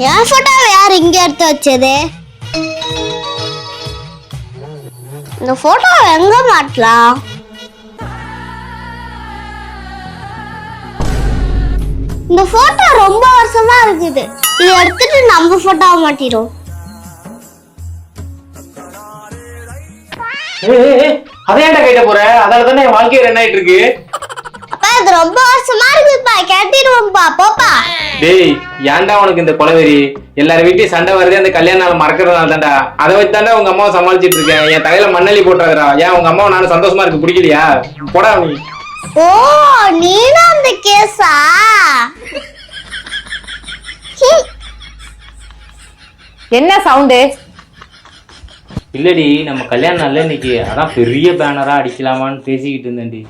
என் போட்டோவை யார் இங்க எடுத்து வச்சது? இந்த போட்டோவை எங்க மாட்டலாம்? இந்த போட்டோ ரொம்ப வருஷமா இருக்குது. இதை எடுத்துட்டு நம்ம போட்டோவை மாட்டிடும். அதையாண்டா கைட்ட போற? அதால தானே என் வாழ்க்கையை ரன் ஆயிட்டு இருக்கு. அப்பா இது ரொம்ப வருஷமா இருக்குப்பா, கேட்டிடுவோம்ப்பா. போப்பா. டேய், ஏன்டா உனக்கு இந்த கொலவெறி? எல்லாரும் வீட்லயும் சண்டை வருது அந்த கல்யாண நாள் மறக்கறதுனால தான்டா. அதை வச்சு தாண்டா உங்க அம்மாவை சமாளிச்சிட்டு இருக்கேன். என் தலையில மண்ணள்ளி போட்டுறாதடா. ஏன் உங்க அம்மாவை நானும் சந்தோஷமா இருக்கு பிடிக்கலையா? போடா நீ. ஓ, நீதான் அந்த கேஸா? என்ன சவுண்டு? இல்லடி, நம்ம கல்யாண நாள்ல இன்னைக்கு அதான் பெரிய பேனரா அடிக்கலாமான்னு பேசிக்கிட்டு இருந்தேன்டி.